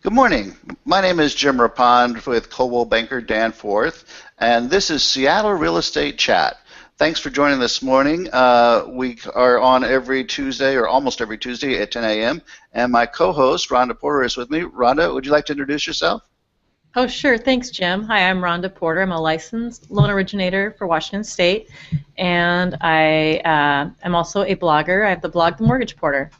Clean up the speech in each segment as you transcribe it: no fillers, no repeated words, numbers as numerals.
Good morning. My name is Jim Rapond with Coldwell Banker Danforth, and this is Seattle Real Estate Chat. Thanks for joining this morning. We are on every Tuesday, or almost every Tuesday at 10 a.m., and my co-host, Rhonda Porter, is with me. Rhonda, would you like to introduce yourself? Oh, sure. Thanks, Jim. Hi, I'm Rhonda Porter. I'm a licensed loan originator for Washington State, and I'm also a blogger. I have the blog The Mortgage Porter.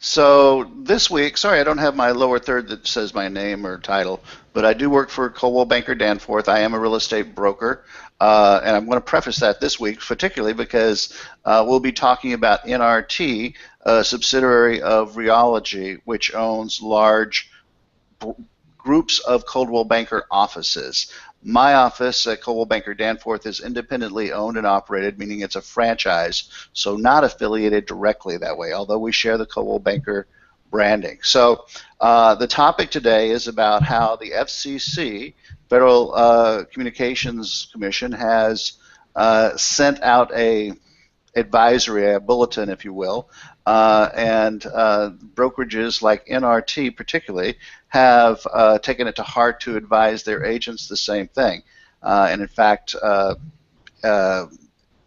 So this week, sorry, I don't have my lower third that says my name or title, but I do work for Coldwell Banker Danforth. I am a real estate broker, and I'm going to preface that this week particularly because we'll be talking about NRT, a subsidiary of Realogy, which owns large groups of Coldwell Banker offices. My office at Coldwell Banker Danforth is independently owned and operated, meaning it's a franchise, so not affiliated directly that way, although we share the Coldwell Banker branding. So the topic today is about how the FCC, Federal Communications Commission, has sent out a advisory, a bulletin, if you will, and brokerages like NRT particularly have taken it to heart to advise their agents the same thing, and in fact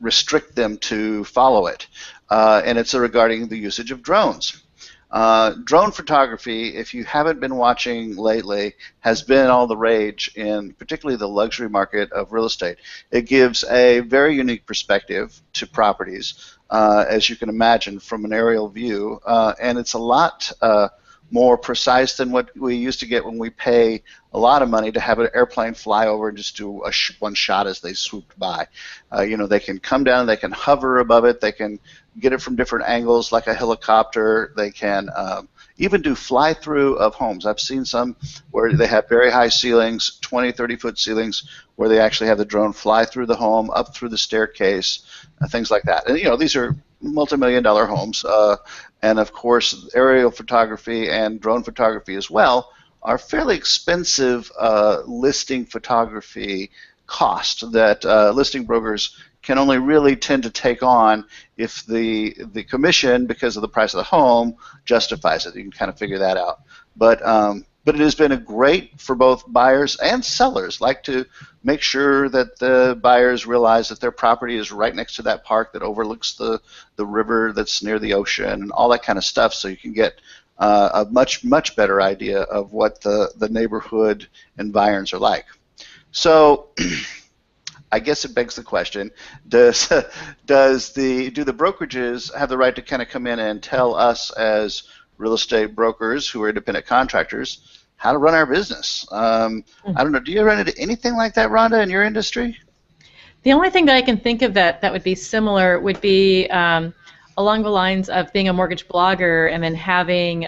restrict them to follow it. And it's regarding the usage of drones. Drone photography, if you haven't been watching lately, has been all the rage in particularly the luxury market of real estate. It gives a very unique perspective to properties, as you can imagine, from an aerial view, and it's a lot more precise than what we used to get when we pay a lot of money to have an airplane fly over and just do one shot as they swooped by. They can come down, they can hover above it, they can get it from different angles like a helicopter, they can even do fly-through of homes. I've seen some where they have very high ceilings, 20, 30-foot ceilings, where they actually have the drone fly through the home, up through the staircase, things like that. And these are multi-million-dollar homes, and of course aerial photography and drone photography as well are fairly expensive listing photography cost that listing brokers can only really tend to take on if the commission, because of the price of the home, justifies it. You can kind of figure that out. But it has been a great for both buyers and sellers. Like to make sure that the buyers realize that their property is right next to that park that overlooks the river that's near the ocean and all that kind of stuff, so you can get a much better idea of what the neighborhood environs are like. So I guess it begs the question: do the brokerages have the right to kind of come in and tell us as real estate brokers who are independent contractors how to run our business? I don't know. Do you run into anything like that, Rhonda, in your industry? The only thing that I can think of that would be similar would be along the lines of being a mortgage blogger and then having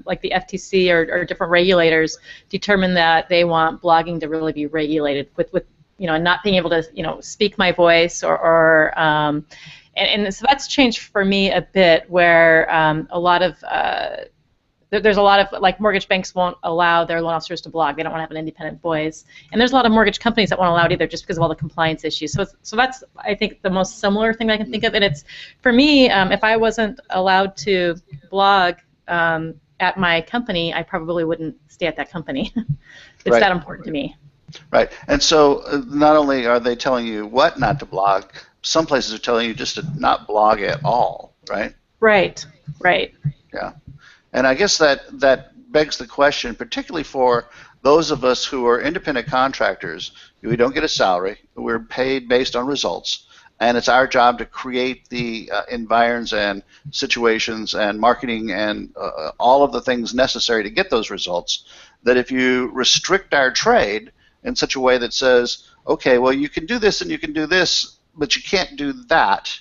like the FTC or different regulators determine that they want blogging to really be regulated with not being able to speak my voice and so that's changed for me a bit, where there's a lot of, like, mortgage banks won't allow their loan officers to blog. They don't want to have an independent voice. And there's a lot of mortgage companies that won't allow it either, just because of all the compliance issues. So that's, I think, the most similar thing I can think of. And it's, for me, if I wasn't allowed to blog at my company, I probably wouldn't stay at that company. It's that important to me. Right. And so not only are they telling you what not to blog, some places are telling you just to not blog at all, right? Right. Yeah. And I guess that begs the question, particularly for those of us who are independent contractors. We don't get a salary. We're paid based on results. And it's our job to create the environs and situations and marketing and all of the things necessary to get those results, that if you restrict our trade in such a way that says, okay, well, you can do this and you can do this, but you can't do that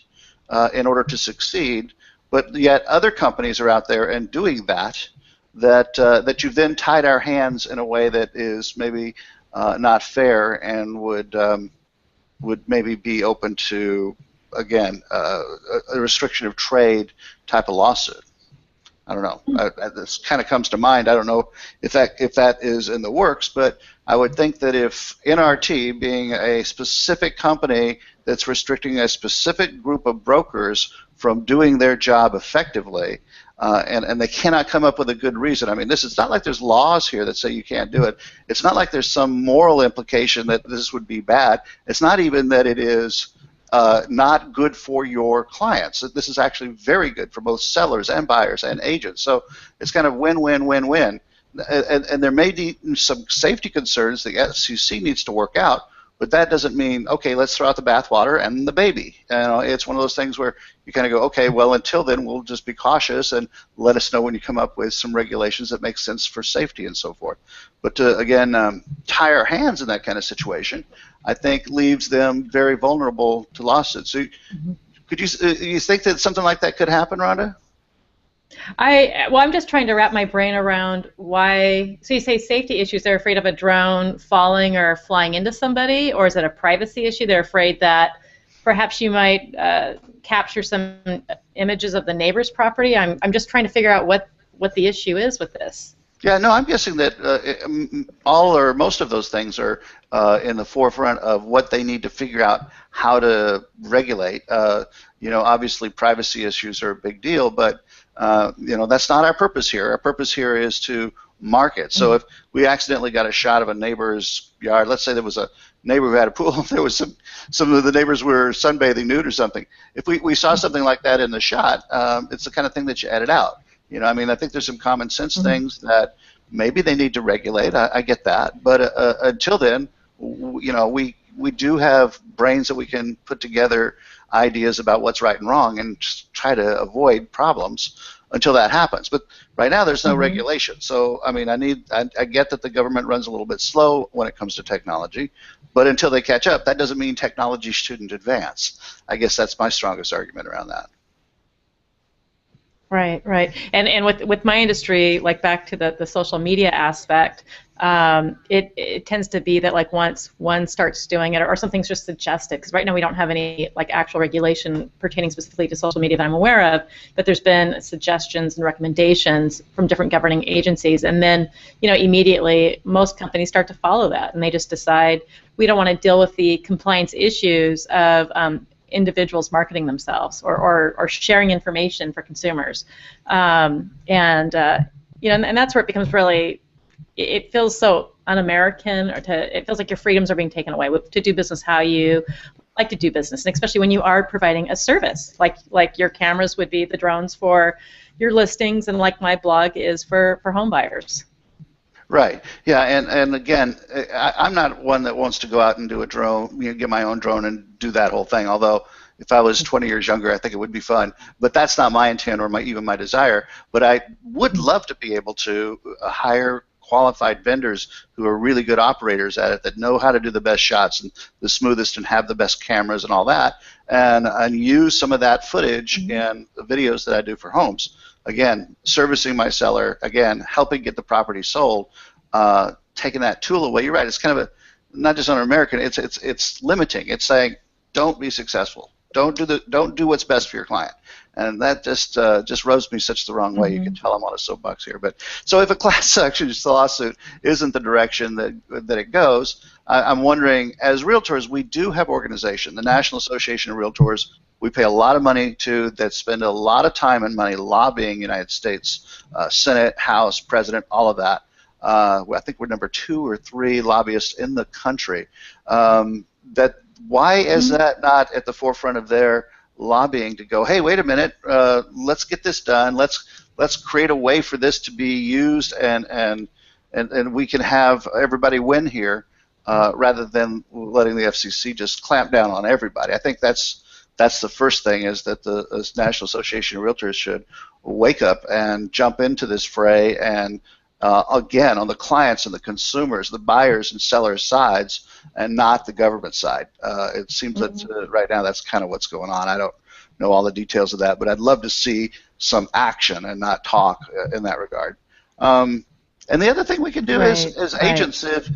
in order to succeed, but yet other companies are out there and doing that you've then tied our hands in a way that is maybe not fair and would maybe be open to, again, a restriction of trade type of lawsuit. I don't know. This kind of comes to mind. I don't know if that is in the works, but I would think that if NRT, being a specific company that's restricting a specific group of brokers from doing their job effectively, and they cannot come up with a good reason. I mean, it's not like there's laws here that say you can't do it. It's not like there's some moral implication that this would be bad. It's not even that it is not good for your clients. This is actually very good for both sellers and buyers and agents. So it's kind of win-win-win-win. And there may be some safety concerns the FCC needs to work out, but that doesn't mean, okay, let's throw out the bathwater and the baby. It's one of those things where you kind of go, okay, well, until then, we'll just be cautious and let us know when you come up with some regulations that make sense for safety and so forth. But to, again, tie our hands in that kind of situation, I think leaves them very vulnerable to lawsuits. So could you think that something like that could happen, Rhonda? Well, I'm just trying to wrap my brain around why. So you say safety issues, they're afraid of a drone falling or flying into somebody, or is it a privacy issue? They're afraid that perhaps you might capture some images of the neighbor's property. I'm just trying to figure out what the issue is with this. Yeah, no, I'm guessing that all or most of those things are in the forefront of what they need to figure out how to regulate. Obviously privacy issues are a big deal, but that's not our purpose here. Our purpose here is to market. So if we accidentally got a shot of a neighbor's yard, let's say there was a neighbor who had a pool, there was some of the neighbors were sunbathing nude or something. If we saw something like that in the shot, it's the kind of thing that you edit out. I think there's some common sense things that maybe they need to regulate. I get that, but until then, we do have brains that we can put together ideas about what's right and wrong and just try to avoid problems until that happens. But right now there's no regulation. So I get that the government runs a little bit slow when it comes to technology, but until they catch up, that doesn't mean technology shouldn't advance. I guess that's my strongest argument around that. Right. And with my industry, like back to the social media aspect, it tends to be that like once one starts doing it or something's just suggested, because right now we don't have any like actual regulation pertaining specifically to social media that I'm aware of, but there's been suggestions and recommendations from different governing agencies, and then immediately most companies start to follow that, and they just decide we don't want to deal with the compliance issues of individuals marketing themselves or sharing information for consumers, and that's where it becomes really, it feels so un-American, it feels like your freedoms are being taken away to do business how you like to do business, and especially when you are providing a service, like your cameras would be the drones for your listings, and like my blog is for home buyers. Right. Yeah, and again, I'm not one that wants to go out and do a drone, get my own drone and do that whole thing. Although if I was 20 years younger, I think it would be fun. But that's not my intent or even my desire. But I would love to be able to hire qualified vendors who are really good operators at it, that know how to do the best shots and the smoothest and have the best cameras and all that, and use some of that footage in the videos that I do for homes. Again, servicing my seller, again, helping get the property sold, taking that tool away. You're right. It's kind of not just un-American. It's limiting. It's saying, don't be successful. Don't do what's best for your client. And that just rubs me such the wrong way. You can tell I'm on a soapbox here. But so if a class action lawsuit isn't the direction that it goes, I'm wondering, as realtors, we do have organization, the National Association of Realtors. We pay a lot of money to, that spend a lot of time and money lobbying United States Senate, House, President, all of that. I think we're number 2 or 3 lobbyists in the country. Why is that not at the forefront of their lobbying to go, hey, wait a minute, let's get this done. Let's create a way for this to be used, and we can have everybody win here, rather than letting the FCC just clamp down on everybody. I think that's the first thing, is that the National Association of Realtors should wake up and jump into this fray, and again, on the clients and the consumers, the buyers and sellers sides, and not the government side. It seems that right now that's kind of what's going on. I don't know all the details of that, but I'd love to see some action and not talk in that regard. And the other thing we can do is agents, if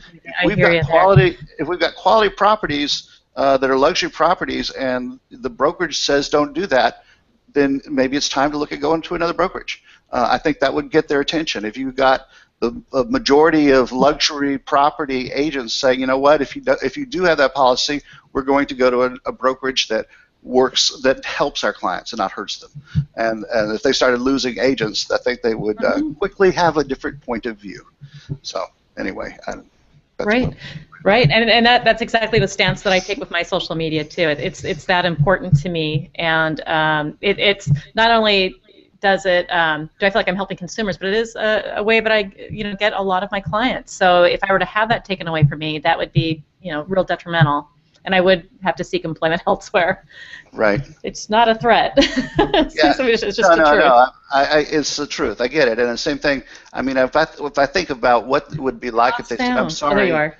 we've got quality properties that are luxury properties, and the brokerage says don't do that, then maybe it's time to look at going to another brokerage. I think that would get their attention. If you've got the majority of luxury property agents saying, you know what, if you do have that policy, we're going to go to a brokerage that works, that helps our clients and not hurts them. And if they started losing agents, I think they would quickly have a different point of view. So anyway, that's right. Right, and that's exactly the stance that I take with my social media too. It's that important to me, and it's not only does it do I feel like I'm helping consumers, but it is a way that I get a lot of my clients. So if I were to have that taken away from me, that would be real detrimental, and I would have to seek employment elsewhere. right. It's not a threat. It's Yeah. just the truth. No. It's the truth. I get it. And the same thing. I mean, if I think about what it would be like if they said, "I'm sorry." Oh, there you are.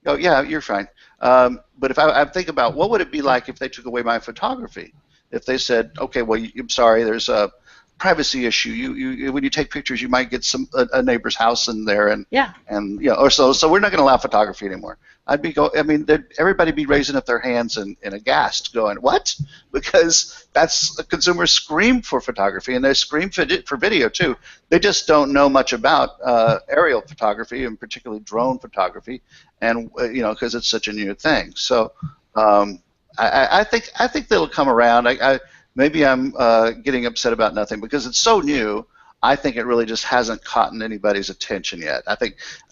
Oh, yeah, you're fine. But if I think about what would it be like if they took away my photography, if they said, "Okay, well, I'm sorry, there's a privacy issue. You when you take pictures, you might get a neighbor's house in there, and or so we're not going to allow photography anymore." Everybody be raising up their hands and aghast, going, "What?" Because that's consumers scream for photography, and they scream for video too. They just don't know much about aerial photography, and particularly drone photography, and because it's such a new thing. So I think they'll come around. Maybe I'm getting upset about nothing because it's so new. I think it really just hasn't caught anybody's attention yet.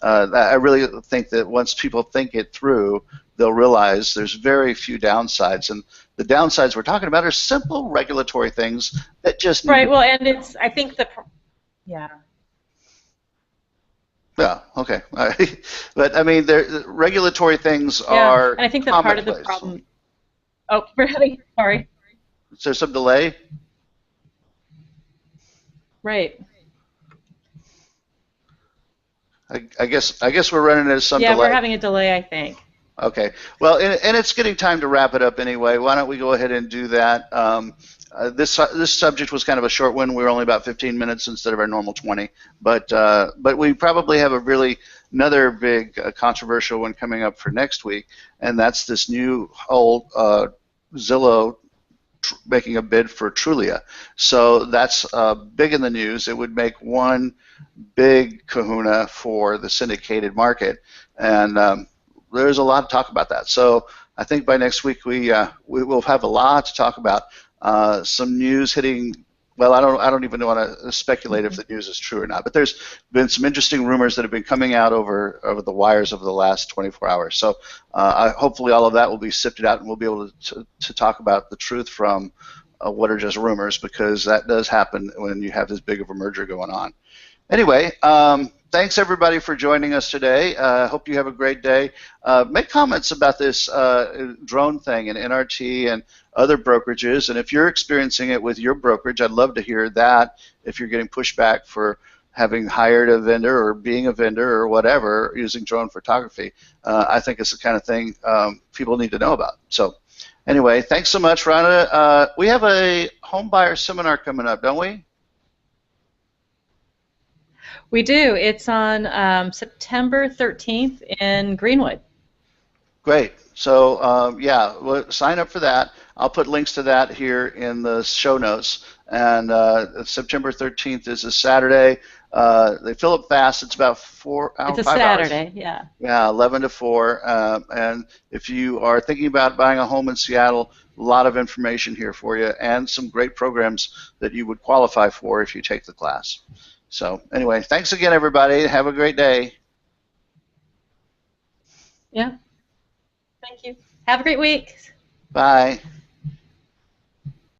I really think that once people think it through, they'll realize there's very few downsides, and the downsides we're talking about are simple regulatory things that just right. Well, and I think yeah. Yeah. Okay. But I mean, the regulatory things are. And I think that part of the commonplace. problem. Oh, really? Sorry. Is there some delay? Right. I guess we're running into some delay. Yeah, we're having a delay, I think. Okay. Well, and it's getting time to wrap it up anyway. Why don't we go ahead and do that? This subject was kind of a short one. We were only about 15 minutes instead of our normal 20. But we probably have another big controversial one coming up for next week, and that's this new whole Zillow making a bid for Trulia. So that's big in the news. It would make one big kahuna for the syndicated market, and there's a lot to talk about that. So I think by next week we will have a lot to talk about. Some news hitting. Well, I don't even want to speculate if the news is true or not. But there's been some interesting rumors that have been coming out over the wires over the last 24 hours. So hopefully all of that will be sifted out, and we'll be able to talk about the truth from what are just rumors, because that does happen when you have this big of a merger going on. Anyway, thanks everybody for joining us today. Hope you have a great day. Make comments about this drone thing and NRT and other brokerages, and if you're experiencing it with your brokerage, I'd love to hear that. If you're getting pushback for having hired a vendor or being a vendor or whatever using drone photography, I think it's the kind of thing people need to know about. So anyway, thanks so much, Rhonda. We have a home buyer seminar coming up, don't we? We do. It's on September 13th in Greenwood. Great. So yeah, well, sign up for that. I'll put links to that here in the show notes. And September 13th is a Saturday. They fill up fast. It's about 4 hours. It's a Saturday, yeah. Yeah, 11 to 4. And if you are thinking about buying a home in Seattle, a lot of information here for you, and some great programs that you would qualify for if you take the class. So anyway, thanks again, everybody. Have a great day. Yeah. Thank you. Have a great week. Bye.